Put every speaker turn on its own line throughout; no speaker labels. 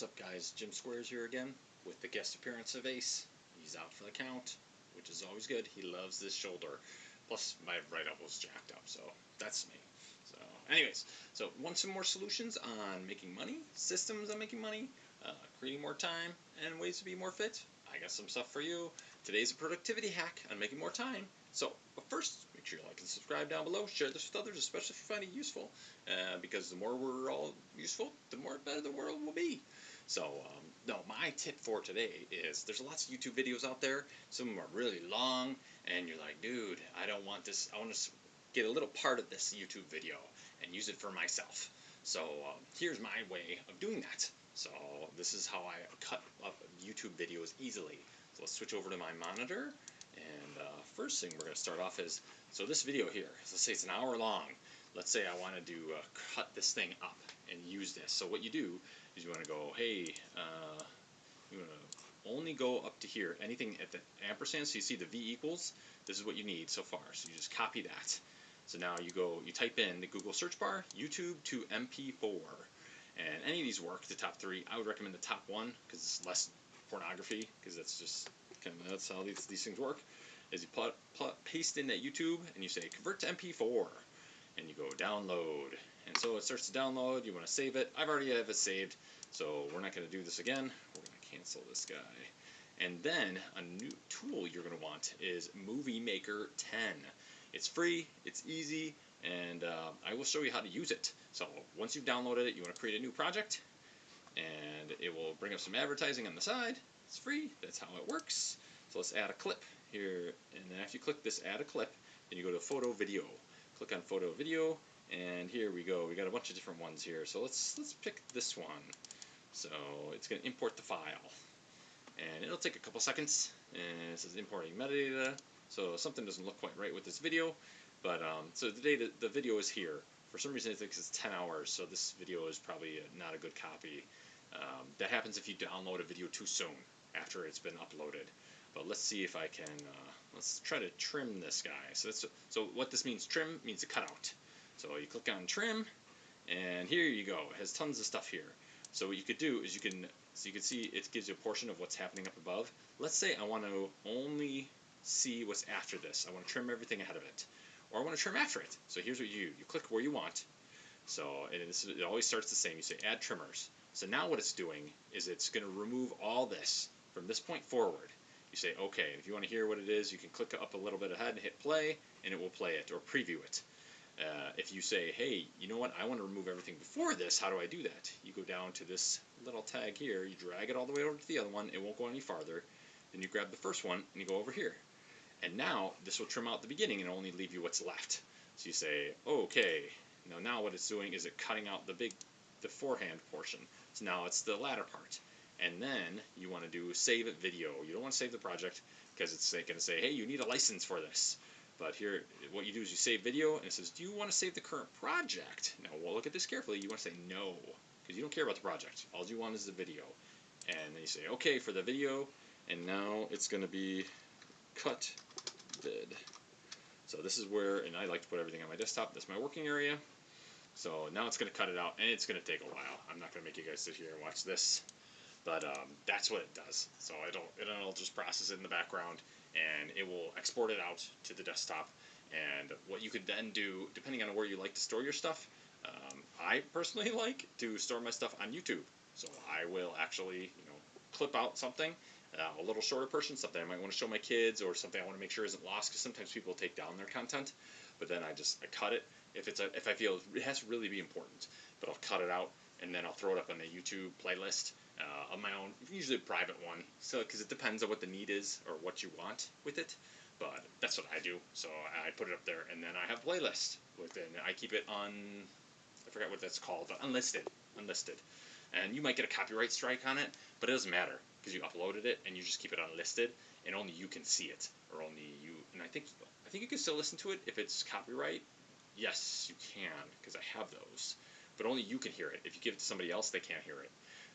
What's up, guys? Jim Squares here again with the guest appearance of Ace. He's out for the count, which is always good. He loves this shoulder. Plus, my right elbow's jacked up, so that's me. So, anyways, want some more solutions on making money, systems on making money, creating more time, and ways to be more fit? I got some stuff for you. Today's a productivity hack on making more time. So, but first, make sure you like and subscribe down below. Share this with others, especially if you find it useful, because the more we're all useful, the more better the world will be. So, no, my tip for today is there's lots of YouTube videos out there. Some of them are really long, and you're like, dude, I don't want this. I want to get a little part of this YouTube video and use it for myself. So, here's my way of doing that. So, this is how I cut up YouTube videos easily. So, let's switch over to my monitor. And first thing we're going to start off is, so this video here, let's say it's an hour long. Let's say I want to do cut this thing up and use this. So what you do is you want to go, hey, you want to only go up to here. Anything at the ampersand, so you see the V equals, this is what you need so far. So you just copy that. So now you go, you type in the Google search bar, YouTube to mp4. And any of these work, the top three. I would recommend the top one because it's less pornography, because that's just that's how these things work. Is you paste in that YouTube and you say convert to mp4 and you go download, and so it starts to download. You want to save it. I've already have it saved, so we're not going to do this again. We're going to cancel this guy. And then a new tool you're going to want is Movie Maker 10. It's free, it's easy, and I will show you how to use it. So once you've downloaded it, you want to create a new project, and it will bring up some advertising on the side. It's free, that's how it works. So let's add a clip here, and then after you click this add a clip, then you go to photo video. Click on photo video, and here we go. We got a bunch of different ones here. So let's pick this one. So it's going to import the file, and it'll take a couple seconds. And it says importing metadata. So something doesn't look quite right with this video, but so the video is here. For some reason it thinks it's 10 hours, so this video is probably not a good copy. That happens if you download a video too soon after it's been uploaded. But let's see if I can, let's try to trim this guy. So what this means, trim, means a cutout. So you click on trim, and here you go. It has tons of stuff here. So what you could do is you can see it gives you a portion of what's happening up above. Let's say I want to only see what's after this. I want to trim everything ahead of it. Or I want to trim after it. So here's what you do. You click where you want. So it always starts the same. You say add trimmers. So now what it's doing is it's going to remove all this from this point forward. You say, okay, if you want to hear what it is, you can click up a little bit ahead and hit play, and it will play it, or preview it. If you say, hey, you know what, I want to remove everything before this, how do I do that? You go down to this little tag here, you drag it all the way over to the other one, it won't go any farther. Then you grab the first one, and you go over here. And now, this will trim out the beginning and only leave you what's left. So you say, okay, now what it's doing is it cutting out the forehand portion. So now it's the latter part. And then you want to do save it video. You don't want to save the project because it's going to say, hey, you need a license for this. But here, what you do is you save video, and it says, do you want to save the current project? Now, we'll look at this carefully. You want to say no, because you don't care about the project. All you want is the video. And then you say, okay, for the video, and now it's going to be cut vid. So this is where, and I like to put everything on my desktop. That's my working area. So now it's going to cut it out, and it's going to take a while. I'm not going to make you guys sit here and watch this. But that's what it does. So it'll just process it in the background, and it will export it out to the desktop. And what you could then do, depending on where you like to store your stuff, I personally like to store my stuff on YouTube. So I will actually, clip out something, a little shorter portion, something I might want to show my kids, or something I want to make sure isn't lost, because sometimes people take down their content. But then I cut it if I feel it has to really be important. But I'll cut it out, and then I'll throw it up on the YouTube playlist. On my own, usually a private one, so because it depends on what the need is or what you want with it, but that's what I do. So I put it up there, and then I have a playlist within. I keep it on, I forgot what that's called, but unlisted, and you might get a copyright strike on it, but it doesn't matter because you uploaded it and you just keep it unlisted, and only you can see it, or only you. And I think you can still listen to it if it's copyright. Yes, you can, because I have those, but only you can hear it. If you give it to somebody else, they can't hear it.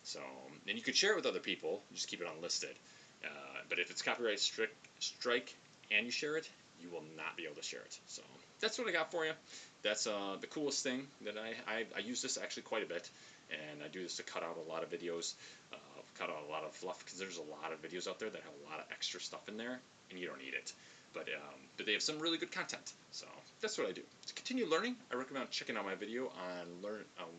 So, and you could share it with other people, just keep it unlisted. But if it's copyright strike and you share it, you will not be able to share it. So that's what I got for you. That's the coolest thing that I use this actually quite a bit. and I do this to cut out a lot of videos, cut out a lot of fluff, because there's a lot of videos out there that have a lot of extra stuff in there, and you don't need it. But they have some really good content, so that's what I do. To continue learning, I recommend checking out my video on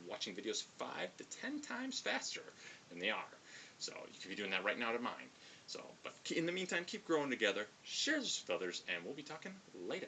watching videos 5 to 10 times faster than they are. So you could be doing that right now to mine. So, but in the meantime, keep growing together, share this with others, and we'll be talking later.